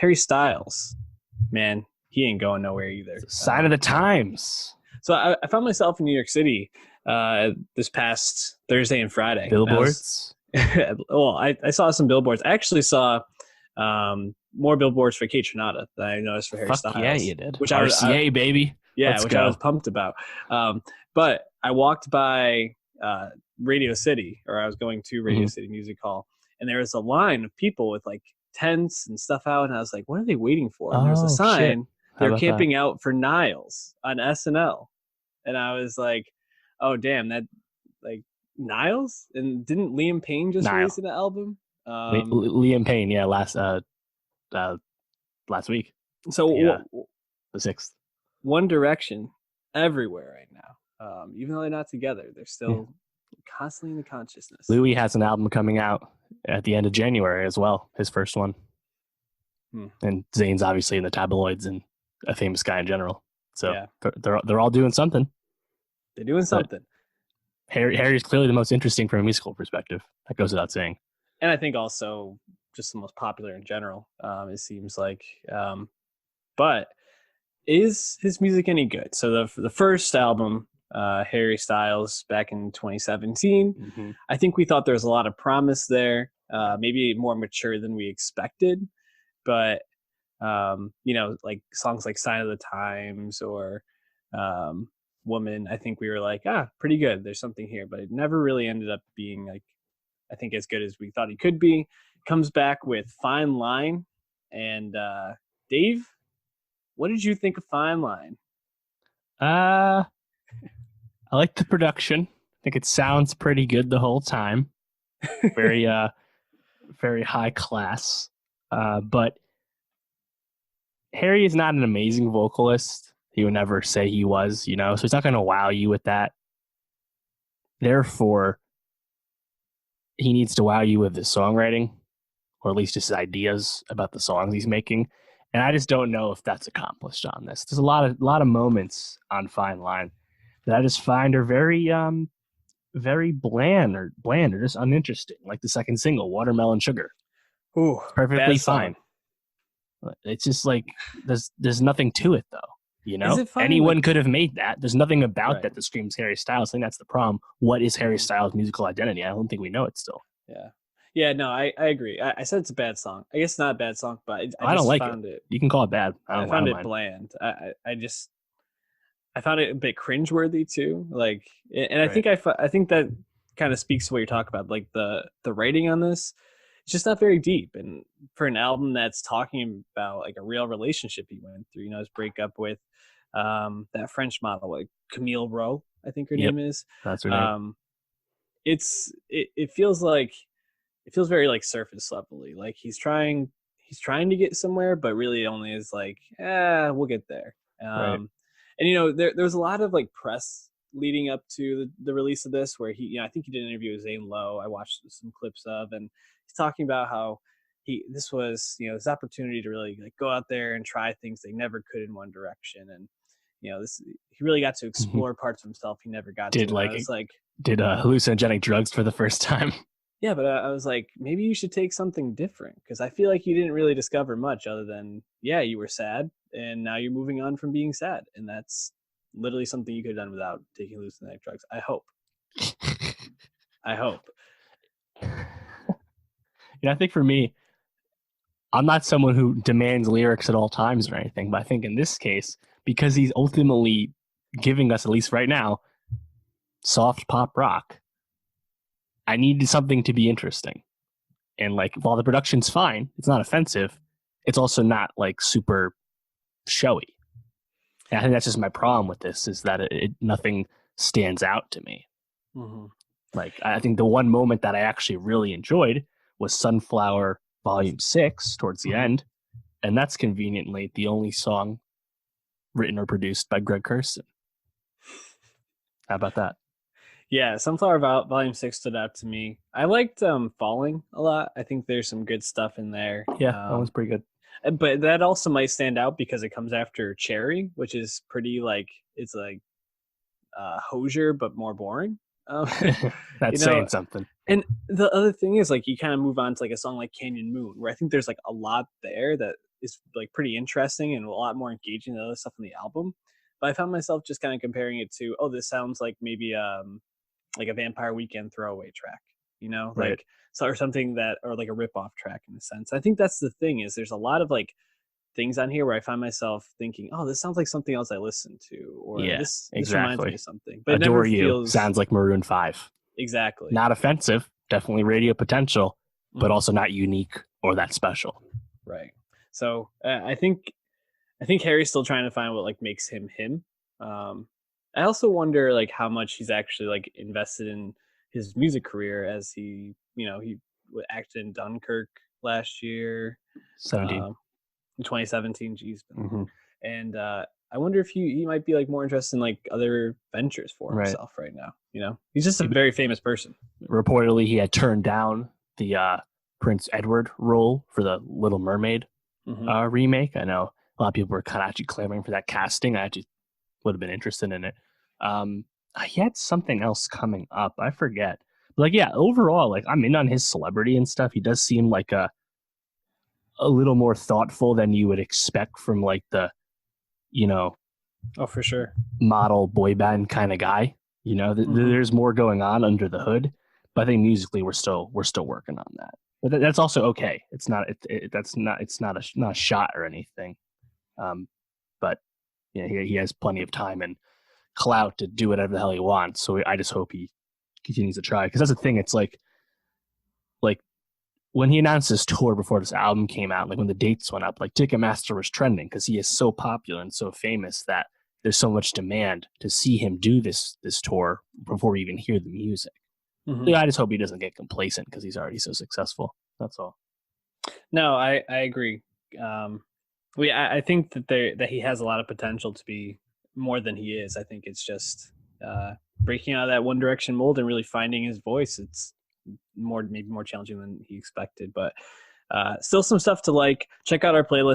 Harry Styles, man, he ain't going nowhere either. It's a sign of the times. So I found myself in New York City this past Thursday and Friday. Billboards. I saw some billboards. I actually saw more billboards for Kate Trinata than I noticed for Harry Fuck Styles. yeah, you did. Which RCA, baby. Yeah, Let's which go. I was pumped about. But I walked by Radio City, or I was going to Radio City Music Hall, and there was a line of people with like tents and stuff out, and I was like, what are they waiting for? And there's a sign. They're camping out for Niles on SNL. And I was like, oh, damn, that, like, Niles? And didn't Liam Payne just release an album? Liam Payne, yeah, last week. So the 6th. One Direction everywhere right now. Even though they're not together, they're still constantly in the consciousness. Louis has an album coming out at the end of January as well, his first one. And Zayn's obviously in the tabloids and a famous guy in general. So they're all doing something. They're doing something. Harry's clearly the most interesting from a musical perspective. That goes without saying. And I think also just the most popular in general, it seems like. But is his music any good? So the first album, Harry Styles, back in 2017, I think we thought there was a lot of promise there, maybe more mature than we expected. But, like songs like Sign of the Times or Woman, I think we were like, pretty good. There's something here. But it never really ended up being, like, I think as good as we thought he could be. Comes back with Fine Line. And Dave, what did you think of Fine Line? I like the production. I think it sounds pretty good the whole time. Very, very high class. But Harry is not an amazing vocalist. He would never say he was, so he's not going to wow you with that. Therefore, he needs to wow you with his songwriting, or at least just his ideas about the songs he's making. And I just don't know if that's accomplished on this. There's a lot of moments on Fine Line that I just find are very very bland or just uninteresting. Like the second single, Watermelon Sugar. Ooh, perfectly fine. It's just like there's nothing to it though. Anyone could have made that. There's nothing about that screams Harry Styles. I think that's the problem. What is Harry Styles' musical identity? I don't think we know it still. Yeah, no, I agree. I said it's a bad song. I guess it's not a bad song, but I don't like found it. You can call it bad. I found it bland. I found it a bit cringeworthy too. Like, and I think I think that kind of speaks to what you're talking about. Like the writing on this, it's just not very deep. And for an album that's talking about like a real relationship he went through, his breakup with that French model, like Camille Rowe, I think her name is. That's her name. It feels very like surface levelly. Like he's trying to get somewhere, but really only is like, we'll get there. And there was a lot of like press leading up to the release of this, where he, I think he did an interview with Zane Lowe. I watched some clips of, and he's talking about how this was his opportunity to really like go out there and try things they never could in One Direction, and he really got to explore parts of himself he never got to. Did hallucinogenic drugs for the first time. Yeah, but I was like, maybe you should take something different, because I feel like you didn't really discover much other than, you were sad, and now you're moving on from being sad. And that's literally something you could have done without taking hallucinogenic drugs. I hope. I hope. I think for me, I'm not someone who demands lyrics at all times or anything, but I think in this case, because he's ultimately giving us, at least right now, soft pop rock, I needed something to be interesting. And like, while the production's fine, it's not offensive, it's also not like super showy. And I think that's just my problem with this, is that nothing stands out to me. Like, I think the one moment that I actually really enjoyed was Sunflower Volume 6 towards the end. And that's conveniently the only song written or produced by Greg Kurstin. How about that? Yeah, Sunflower Volume 6 stood out to me. I liked Falling a lot. I think there's some good stuff in there. Yeah, that was pretty good. But that also might stand out because it comes after Cherry, which is pretty like, it's like Hozier, but more boring. That's saying something. And the other thing is, like, you kind of move on to like a song like Canyon Moon, where I think there's like a lot there that is like pretty interesting and a lot more engaging than other stuff on the album. But I found myself just kind of comparing it to, oh, this sounds like maybe like a Vampire Weekend throwaway track, Right. like so or something that or like a rip off track in a sense. I think that's the thing is there's a lot of like things on here where I find myself thinking, oh, this sounds like something else I listened to, or Yeah, this reminds me exactly. of something, but it never Adore You feels sounds like Maroon 5. exactly. Not offensive, definitely radio potential, but Mhm. also not unique or that special. Right. So I think Harry's still trying to find what like makes him him. Um, I also wonder like how much he's actually like invested in his music career as he acted in Dunkirk last year, 17. um, in 2017. Geez, Hmm. and I wonder if he might be like more interested in like other ventures for Right. himself right now. He's just a very famous person. Reportedly, he had turned down the Prince Edward role for the Little Mermaid Hmm. remake. I know a lot of people were kind of actually clamoring for that casting. I actually would have been interested in it. Um, he had something else coming up. I forget. But like, yeah, overall, like I'm in on his celebrity and stuff. He does seem like a little more thoughtful than you would expect from like the you know Oh, for sure. model boy band kind of guy. Hmm. There's more going on under the hood, but I think musically we're still working on that. But that's also okay. It's not that's not it's not a shot or anything. Um, but yeah, he has plenty of time and clout to do whatever the hell he wants. So I just hope he continues to try because that's the thing. It's like when he announced his tour before this album came out, like when the dates went up, like Ticketmaster was trending because he is so popular and so famous that there's so much demand to see him do this tour before we even hear the music. Hmm. So I just hope he doesn't get complacent because he's already so successful. That's all. No, I agree. Um, I think that he has a lot of potential to be more than he is. I think it's just breaking out of that One Direction mold and really finding his voice. It's maybe more challenging than he expected, but still some stuff to like. Check out our playlist